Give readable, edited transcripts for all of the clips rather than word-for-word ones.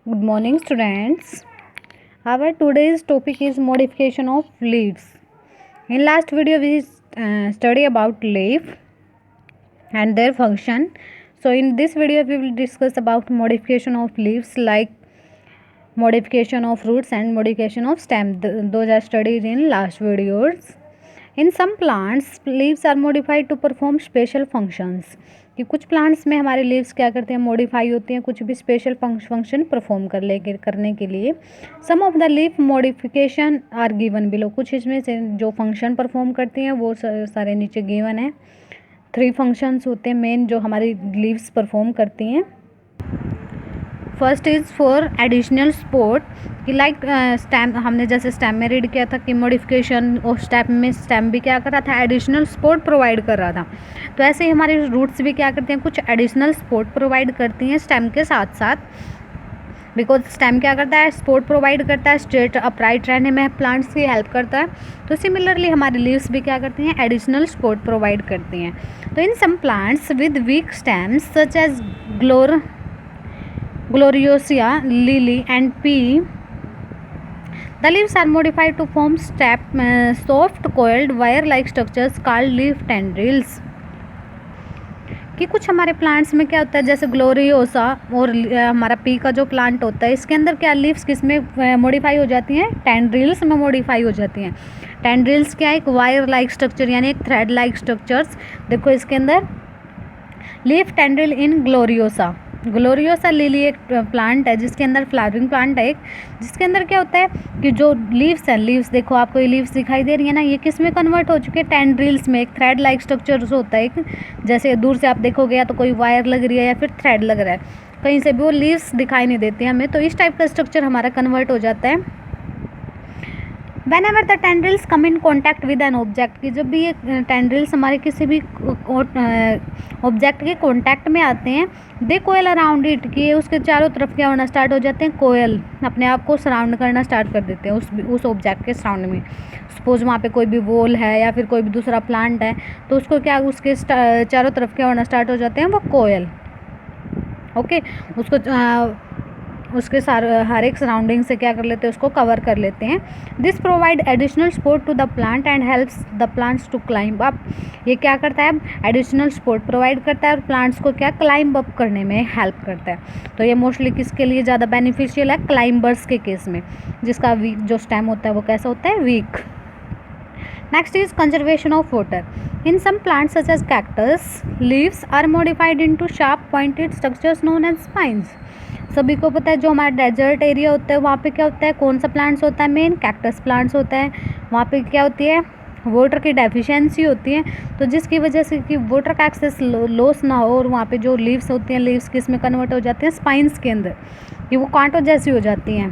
Good morning, students. Our today's topic is modification of leaves. In last video, we study about leaf and their function. So, in this video, we will discuss about modification of leaves, like modification of roots and modification of stem. Those are studied in last videos. In some plants, leaves are modified to perform special functions. कि कुछ plants में हमारे leaves क्या करते हैं, modify होते हैं कुछ भी स्पेशल फंक्शन परफॉर्म करने के लिए. Some of the leaf modification are given below. कुछ इसमें से जो फंक्शन परफॉर्म करती हैं वो सारे नीचे गिवन है. 3 फंक्शंस होते हैं मेन जो हमारी लीव्स परफॉर्म करती हैं. First is for additional support कि लाइक स्टेम, हमने जैसे स्टेम में रीड किया था कि मॉडिफिकेशन और स्टेम में स्टेम भी क्या कर रहा था, एडिशनल सपोर्ट प्रोवाइड कर रहा था. तो ऐसे ही हमारे रूट्स भी क्या करते हैं, कुछ एडिशनल सपोर्ट प्रोवाइड करती हैं स्टेम के साथ साथ. बिकॉज स्टेम क्या करता है, सपोर्ट प्रोवाइड करता है, स्ट्रेट अपराइट रहने में प्लांट्स की हेल्प करता है. तो सिमिलरली हमारी लीव्स भी क्या करती हैं, एडिशनल सपोर्ट प्रोवाइड करती हैं. तो in some plants with weak stems such as Gloriosia, lily and pea, the leaves are modified to form soft coiled wire-like structures called leaf tendrils. कि कुछ हमारे प्लांट्स में क्या होता है, जैसे ग्लोरियोसा और हमारा पी का जो प्लांट होता है, इसके अंदर क्या लीव्स किस में मॉडिफाई हो जाती हैं, टेंड्रिल्स में मॉडिफाई हो जाती हैं. टेंड्रिल्स क्या है, एक वायर लाइक स्ट्रक्चर यानी एक थ्रेड लाइक स्ट्रक्चर्स. देखो इसके अंदर लीफ टेंड्रिल इन ग्लोरियोसा लिली एक प्लांट है जिसके अंदर फ्लावरिंग प्लांट है एक, जिसके अंदर क्या होता है कि जो लीव्स हैं, लीव्स देखो आपको ये लीव्स दिखाई दे रही है ना, ये किस में कन्वर्ट हो चुके हैं, टेंड्रिल्स में. एक थ्रेड लाइक स्ट्रक्चर होता है एक, जैसे दूर से आप देखोगे या तो कोई वायर लग रही है या फिर थ्रेड लग रहा है, कहीं से भी वो लीव्स दिखाई नहीं देती हमें. तो इस टाइप का स्ट्रक्चर हमारा कन्वर्ट हो जाता है. Whenever the tendrils come in contact with an object, कि जब भी ये टेंड्रिल्स हमारे किसी भी ऑब्जेक्ट के कांटेक्ट में आते हैं, दे कोयल अराउंड इट, कि ये उसके चारों तरफ क्या होना स्टार्ट हो जाते हैं, कोयल अपने आप को सराउंड करना स्टार्ट कर देते हैं उस ऑब्जेक्ट के सराउंड में. सपोज वहाँ पे कोई भी वॉल है या फिर कोई भी दूसरा प्लांट है, तो उसको क्या उसके चारों तरफ क्या होना स्टार्ट हो जाते हैं, वो कोयल. ओके, उसके हर एक सराउंडिंग से क्या कर लेते हैं, उसको कवर कर लेते हैं. This provide additional support to the plant and helps the plants to climb up. ये क्या करता है, एडिशनल सपोर्ट प्रोवाइड करता है और प्लांट्स को क्या क्लाइंब अप करने में हेल्प करता है. तो ये मोस्टली किसके लिए ज़्यादा बेनिफिशियल है, क्लाइंबर्स के केस में, जिसका वीक जो स्टेम होता है वो कैसा होता है, week. Next is conservation of water. In some plants such as cactus, leaves are modified into sharp pointed structures known as spines. सभी को पता है जो हमारा डेजर्ट एरिया होता है वहाँ पे क्या होता है, कौन सा प्लांट्स होता है, मेन कैक्टस प्लांट्स होता है. वहाँ पे क्या होती है, वाटर की डेफिशिएंसी होती है. तो जिसकी वजह से कि वाटर का एक्सेस लॉस ना हो, और वहाँ पे जो लीव्स होती हैं, लीव्स किस में कन्वर्ट हो जाती हैं, स्पाइन्स के अंदर, कि वो कांटों जैसी हो जाती हैं.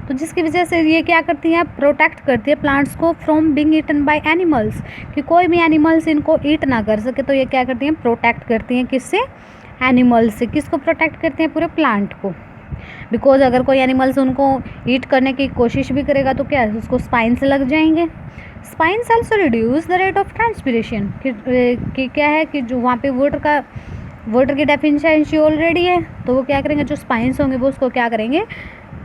तो जिसकी वजह से ये क्या करती हैं, प्रोटेक्ट करती है प्लांट्स को from being eaten by animals, कि कोई भी एनिमल्स इनको ईट ना कर सके. तो ये क्या करती हैं, प्रोटेक्ट करती हैं किससे, एनिमल्स से. किसको प्रोटेक्ट करते हैं, पूरे प्लांट को. बिकॉज अगर कोई एनिमल्स उनको ईट करने की कोशिश भी करेगा तो क्या उसको स्पाइन्स लग जाएंगे. Spines also reduce the rate of transpiration, कि क्या है कि जो वहाँ पे वाटर की डेफिशिएंसी ऑलरेडी है, तो वो क्या करेंगे, जो स्पाइन्स होंगे वो उसको क्या करेंगे,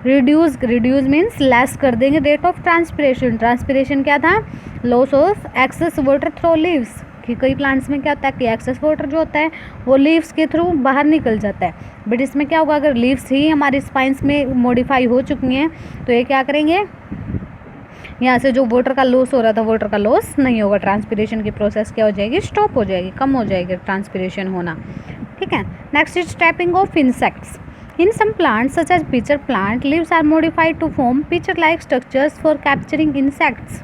रिड्यूस मीन्स लेस कर देंगे रेट ऑफ ट्रांसपिरेशन. ट्रांसपिरेशन क्या था, loss of excess water through leaves, कि कई प्लांट्स में क्या होता है कि एक्सेस वाटर जो होता है वो लीव्स के थ्रू बाहर निकल जाता है. बट इसमें क्या होगा, अगर लीव्स ही हमारी स्पाइन्स में मॉडिफाई हो चुकी हैं तो ये क्या करेंगे, यहाँ से जो वाटर का लॉस हो रहा था वाटर का लॉस नहीं होगा. ट्रांसपिरेशन की प्रोसेस क्या हो जाएगी, स्टॉप हो जाएगी, कम हो जाएगी ट्रांसपिरेशन होना. ठीक है. Next is trapping of insects. In some plants such as pitcher plant, leaves are modified to form pitcher-like structures for capturing insects.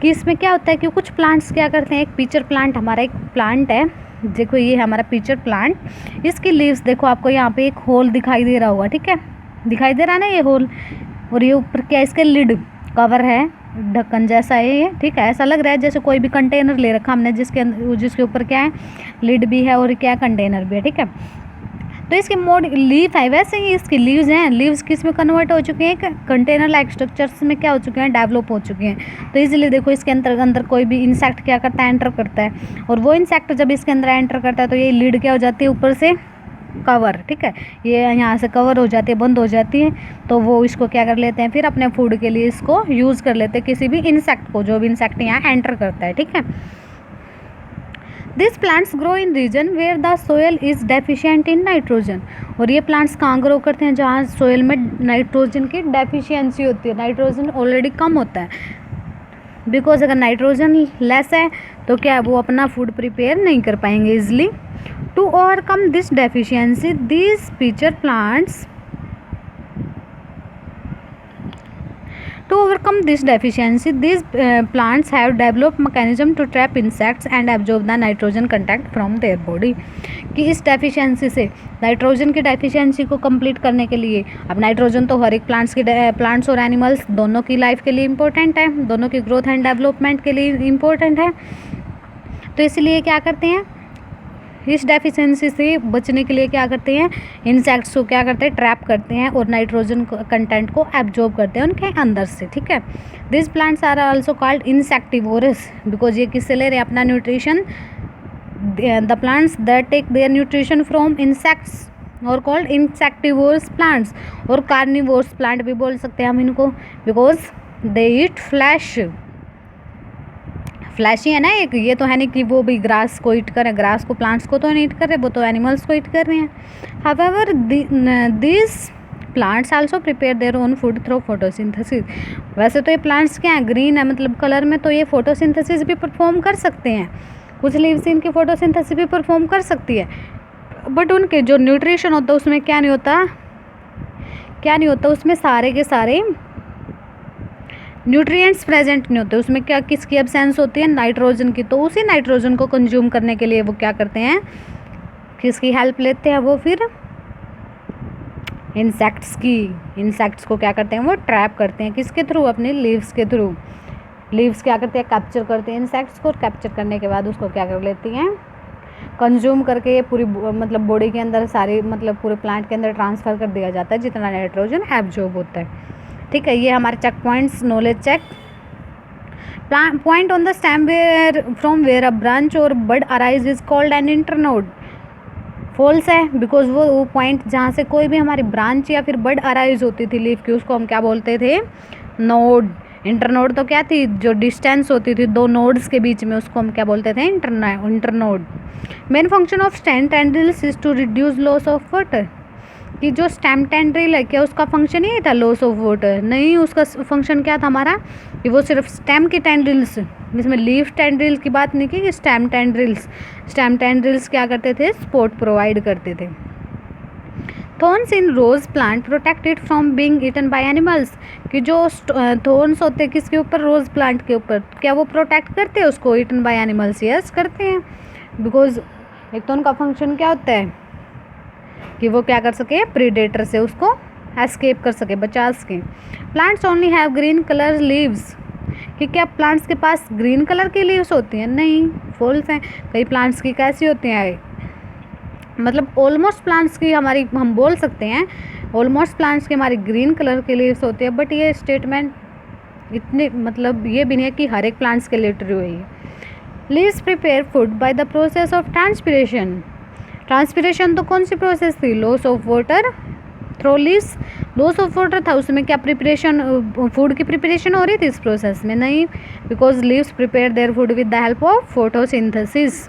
कि इसमें क्या होता है कि कुछ प्लांट्स क्या करते हैं, एक पिचर प्लांट हमारा एक प्लांट है, देखो ये हमारा पिचर प्लांट, इसकी लीव्स देखो आपको यहाँ पे एक होल दिखाई दे रहा होगा. ठीक है, दिखाई दे रहा है ना ये होल, और ये ऊपर क्या इसके लिड कवर है, ढक्कन जैसा है ये. ठीक है, ऐसा लग रहा है जैसे कोई भी कंटेनर ले रखा हमने जिसके ऊपर क्या है, लिड भी है और क्या कंटेनर भी है. ठीक है, तो इसकी लीफ है, वैसे ही इसकी लीव्स हैं. लीव्स किस में कन्वर्ट हो चुके हैं, कंटेनर लाइक स्ट्रक्चर्स में क्या हो चुके हैं, डेवलप हो चुके हैं. तो इजीली देखो इसके अंदर कोई भी इंसेक्ट क्या करता है, एंटर करता है, और वो इंसेक्ट जब इसके अंदर एंटर करता है तो ये लीड क्या हो जाती है, ऊपर से कवर, ठीक है, ये यहाँ से कवर हो जाती है, बंद हो जाती है, तो वो इसको क्या कर लेते हैं फिर अपने फूड के लिए इसको यूज़ कर लेते हैं, किसी भी इंसेक्ट को, जो भी इंसेक्ट यहाँ एंटर करता है, ठीक है। This plants grow in region where the soil is deficient in nitrogen, और ये प्लांट्स कहाँ ग्रो करते हैं, जहाँ सोयल में नाइट्रोजन की डेफिशिएंसी होती है, नाइट्रोजन ऑलरेडी कम होता है, बिकॉज अगर नाइट्रोजन लेस है तो क्या है, वो अपना फूड प्रिपेयर नहीं कर पाएंगे easily. To overcome this deficiency these feature plants To overcome this deficiency, these plants have developed mechanism to trap insects and absorb the nitrogen content from their body। कि इस डेफिशिएंसी से, nitrogen की deficiency को complete करने के लिए, अब nitrogen तो हर एक प्लांट्स और एनिमल्स दोनों की लाइफ के लिए इम्पोर्टेंट है, दोनों की ग्रोथ एंड डेवलपमेंट के लिए इम्पोर्टेंट है, तो इसलिए क्या करते हैं, इस डेफिशिएंसी से बचने के लिए क्या करते हैं, इंसेक्ट्स को क्या करते हैं, ट्रैप करते हैं और नाइट्रोजन कंटेंट को एब्जॉर्ब करते हैं उनके अंदर से, ठीक है। This plants are also called insectivorous, because ये किससे ले रहे हैं अपना nutrition, the plants that take their nutrition from insects और कॉल्ड इंसेक्टिवोरस प्लांट्स, और कार्निवोरस प्लांट भी बोल सकते हैं हम इनको, because they eat flesh, fleshy है ना एक, ये तो है नहीं कि वो भी ग्रास को ईट करें, ग्रास को, प्लांट्स को तो नहीं ईट कर रहे, वो तो एनिमल्स को ईट कर रहे हैं। However this plants also prepare their own food through photosynthesis. वैसे तो ये प्लांट्स क्या हैं, ग्रीन है मतलब कलर में, तो ये फोटोसिंथेसिस भी परफॉर्म कर सकते हैं, कुछ लीव्स इनकी फोटोसिंथेसिस भी परफॉर्म कर सकती है, बट उनके जो न्यूट्रिशन होता है उसमें क्या नहीं होता, उसमें सारे के सारे न्यूट्रिएंट्स प्रेजेंट नहीं होते, उसमें क्या, किसकी एब्सेंस होती है, नाइट्रोजन की, तो उसी नाइट्रोजन को कंज्यूम करने के लिए वो क्या करते हैं, किसकी हेल्प लेते हैं, वो फिर इंसेक्ट्स को क्या करते हैं, वो ट्रैप करते हैं, किसके थ्रू, अपने लीव्स के थ्रू। लीव्स क्या करते हैं, कैप्चर करते हैं इंसेक्ट्स को, कैप्चर करने के बाद उसको क्या कर लेती हैं, कंज्यूम करके ये पूरी मतलब बॉडी के अंदर सारी, मतलब पूरे प्लांट के अंदर ट्रांसफ़र कर दिया जाता है जितना नाइट्रोजन एब्जॉर्ब होता है, ठीक है। ये हमारे check points, knowledge check. Point on the stem where from where a branch और bud arise is called an internode. False है, बिकॉज वो पॉइंट जहाँ से कोई भी हमारी ब्रांच या फिर बड अराइज होती थी लीफ की, उसको हम क्या बोलते थे, नोड। इंटरनोड तो क्या थी, जो डिस्टेंस होती थी दो नोड्स के बीच में, उसको हम क्या बोलते थे, internode. Main function of stem tendrils is to reduce loss of water. कि जो स्टेम टेंड्रिल है, क्या उसका फंक्शन ही था लॉस ऑफ वाटर, नहीं, उसका फंक्शन क्या था हमारा, कि वो सिर्फ स्टेम की टेंड्रिल्स, जिसमें लीफ टेंड्रिल्स की बात नहीं की, कि स्टेम टेंड्रिल्स क्या करते थे, सपोर्ट प्रोवाइड करते थे। Thorns in rose plant protected from being eaten by animals. कि जो थॉर्न्स होते हैं किसके ऊपर, रोज प्लांट के ऊपर, क्या वो प्रोटेक्ट करते हैं उसको ईटन बाय एनिमल्स, यस करते हैं, बिकॉज एक तो उनका फंक्शन क्या होता है कि वो क्या कर सके, प्रीडेटर से उसको एस्केप कर सके, बचा सके। Plants only have green colour leaves. कि क्या प्लांट्स के पास ग्रीन कलर की लीव्स होती हैं, नहीं, फॉल्स हैं। कई प्लांट्स की कैसी होती हैं, मतलब ऑलमोस्ट प्लांट्स की हमारी, हम बोल सकते हैं ऑलमोस्ट प्लांट्स की हमारी ग्रीन कलर की लीव्स होती है, बट ये स्टेटमेंट इतने, मतलब ये भी नहीं है कि हर एक प्लांट्स के लिए ट्रू है ये। Leaves prepare food by the process of transpiration. Transpiration तो कौन सी प्रोसेस थी, loss of water through leaves. Loss of water था, उसमें क्या प्रिपरेशन, फूड की प्रिपरेशन हो रही थी इस प्रोसेस में, नहीं, because leaves prepare their food with the help of photosynthesis.